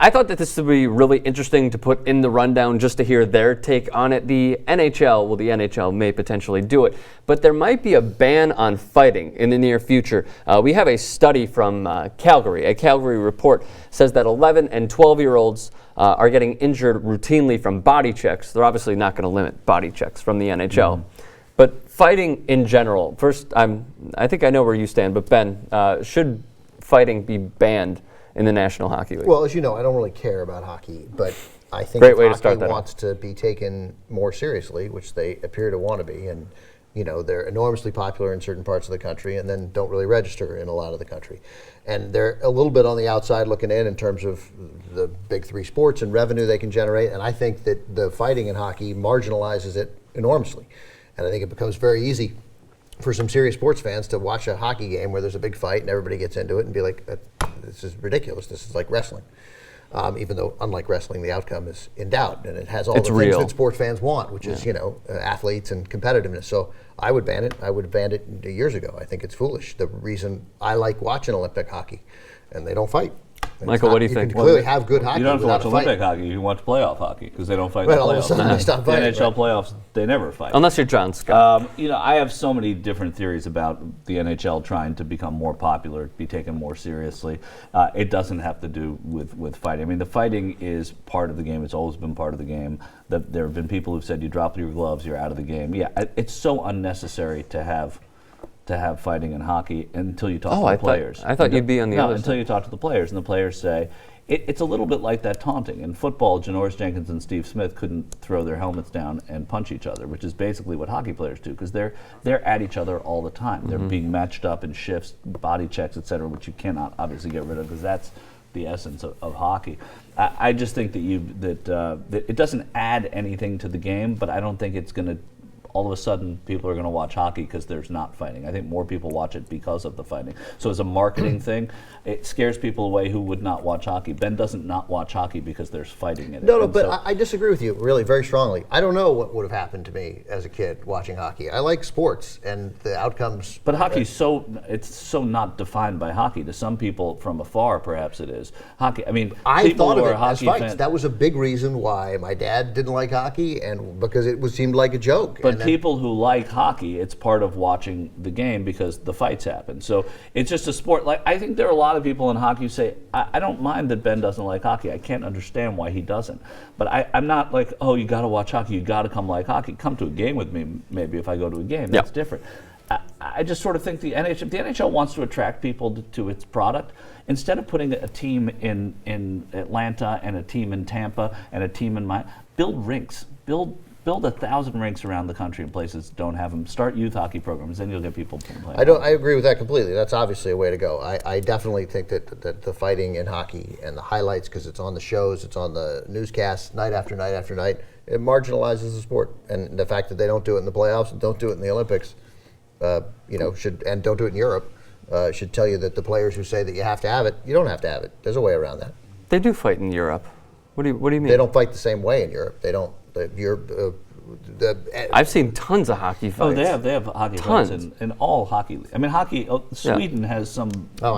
I thought that this would be really interesting to put in the rundown just to hear their take on it. The NHL may potentially do it, but there might be a ban on fighting in the near future. We have a study from Calgary. A Calgary report says that 11 and 12-year-olds are getting injured routinely from body checks. They're obviously not going to limit body checks from the NHL. But fighting in general, first, I think I know where you stand, but Ben, should fighting be banned in the National Hockey League? Well, as you know, I don't really care about hockey, but I think Great if way to hockey start that wants to be taken more seriously, which they appear to want to be, and they're enormously popular in certain parts of the country and then don't really register in a lot of the country. And they're a little bit on the outside looking in terms of the big three sports and revenue they can generate, and I think that the fighting in hockey marginalizes it enormously. And I think it becomes very easy for some serious sports fans to watch a hockey game where there's a big fight and everybody gets into it and be like, this is ridiculous. This is like wrestling. Even though, unlike wrestling, the outcome is in doubt and it has all the things that sports fans want, which is, athletes and competitiveness. So I would ban it. I would have banned it years ago. I think it's foolish. The reason I like watching Olympic hockey, and they don't fight. Michael, what do you think? You can clearly have good hockey. You don't have to watch Olympic hockey. You can watch playoff hockey because they don't fight right, in the all of a playoffs. sudden they stop The fighting, NHL playoffs, they never fight. Unless you're John Scott. I have so many different theories about the NHL trying to become more popular, be taken more seriously. It doesn't have to do with fighting. I mean, the fighting is part of the game. It's always been part of the game. There have been people who've said, you drop your gloves, you're out of the game. Yeah, it's so unnecessary to have fighting in hockey until you talk to the players. I thought you'd be on the other until side. you talk to the players, and the players say, it's a little bit like that taunting. In football, Janoris Jenkins and Steve Smith couldn't throw their helmets down and punch each other, which is basically what hockey players do, because they're at each other all the time. They're being matched up in shifts, body checks, et cetera, which you cannot obviously get rid of, because that's the essence of hockey. I just think that it doesn't add anything to the game, but I don't think it's going to all of a sudden people are going to watch hockey because there's not fighting. I think more people watch it because of the fighting. So as a marketing thing, it scares people away who would not watch hockey. Ben doesn't not watch hockey because there's fighting in it. No, but I disagree with you really very strongly. I don't know what would have happened to me as a kid watching hockey. I like sports and the outcomes. But hockey's so not defined by hockey. To some people from afar, perhaps it is. Hockey, I mean, I thought of it as fights. That was a big reason why my dad didn't like hockey, and because it seemed like a joke. But people who like hockey, it's part of watching the game because the fights happen. So it's just a sport. Like, I think there are a lot of people in hockey who say, I don't mind that Ben doesn't like hockey. I can't understand why he doesn't. But I'm not like, oh, you got to watch hockey. You got to come like hockey. Come to a game with me, maybe, if I go to a game. That's different. I just sort of think the NHL wants to attract people to its product. Instead of putting a team in Atlanta and a team in Tampa and a team in Miami, build rinks. Build 1,000 rinks around the country in places that don't have them. Start youth hockey programs, then you'll get people playing. I agree with that completely. That's obviously a way to go. I definitely think that the fighting in hockey and the highlights, because it's on the shows, it's on the newscasts night after night after night, it marginalizes the sport. And the fact that they don't do it in the playoffs and don't do it in the Olympics, and don't do it in Europe, should tell you that the players who say that you have to have it, you don't have to have it. There's a way around that. They do fight in Europe. What do you mean? They don't fight the same way in Europe. They don't. I've seen tons of hockey fights. Oh, they have hockey fights in all hockey. I mean, hockey. Sweden has some.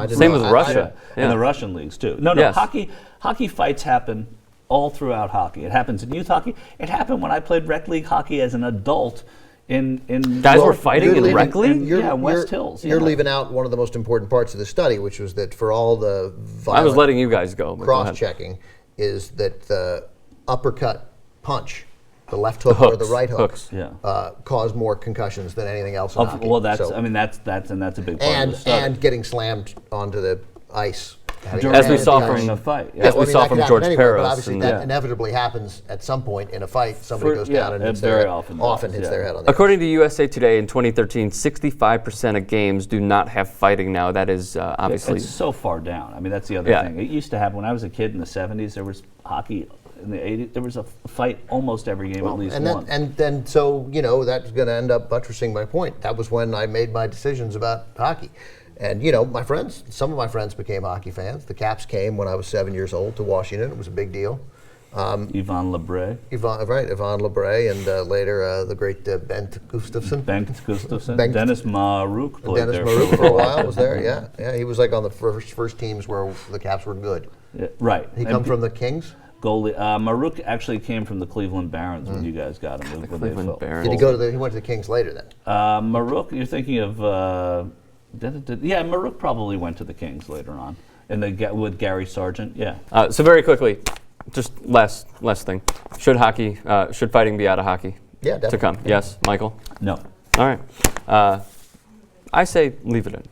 Same with Russia. And the Russian leagues too. No, yes. hockey fights happen all throughout hockey. It happens in youth hockey. It happened when I played rec league hockey as an adult. Guys were fighting in rec league? West Hills. You're leaving out one of the most important parts of the study, which was that for all the violent I was letting you guys go. Cross-checking is that the uppercut punch, the left hook or the right hook, cause more concussions than anything else in hockey. Well, that's a big part of the study. And getting slammed onto the ice. As we saw from a fight. As we saw from George Peros. But obviously that inevitably happens at some point in a fight. Somebody goes down and hits their head on the According to USA Today in 2013, 65% of games do not have fighting now. That is obviously... It's so far down. I mean, that's the other thing. It used to happen when I was a kid in the 70s. There was hockey. In the 80s, there was a fight almost every game, at least one. And then, so, that's going to end up buttressing my point. That was when I made my decisions about hockey. And, some of my friends became hockey fans. The Caps came when I was 7 years old to Washington. It was a big deal. Yvonne Lebray. Yvonne Lebray, and later the great Bent Gustafsson. Dennis Marouk played there. Dennis Marouk for a while was there, yeah. He was like on the first teams where the Caps were good. Yeah, right. He come from the Kings? Goalie. Maruk actually came from the Cleveland Barons when you guys got him. The Cleveland Barons. Did he go to he went to the Kings later then? Maruk, you're thinking of... yeah, Maruk probably went to the Kings later on. And with Gary Sargent, yeah. So very quickly, just last thing. Should fighting be out of hockey? Yeah, definitely. To come. Yes, Michael? No. All right. I say leave it in.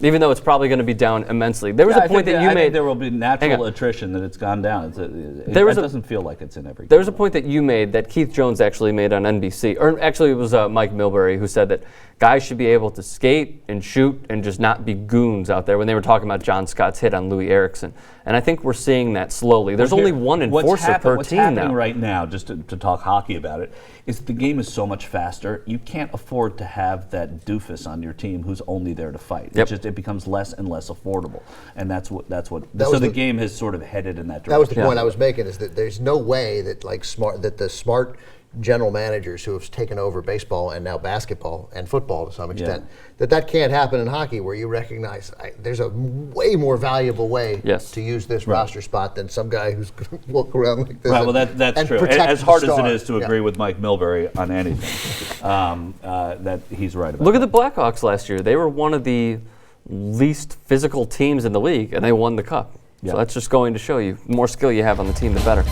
Even though it's probably going to be down immensely. There was a point that you I made. think there will be natural attrition that it's gone down. It doesn't feel like it's in every There was a point that you made that Keith Jones actually made on NBC. Or actually, it was Mike Milbury who said that guys should be able to skate and shoot and just not be goons out there when they were talking about John Scott's hit on Loui Eriksson. And I think we're seeing that slowly. There's only one enforcer per what's team happening now. right now, just to talk hockey about it, is the game is so much faster. You can't afford to have that doofus on your team who's only there to fight. Yep. It becomes less and less affordable, and that's what. That So was the game has sort of headed in that direction. That was the point I was making, is that there's no way that the smart general managers who have taken over baseball and now basketball and football to some extent, that can't happen in hockey, where you recognize there's a way more valuable way to use this roster spot than some guy who's going to walk around like this. Right, well, that's and true. protect As hard the as it star. is to agree with Mike Milbury on anything, that he's right about. Look at the Blackhawks last year. They were one of the least physical teams in the league, and they won the cup. So that's just going to show you, the more skill you have on the team, the better.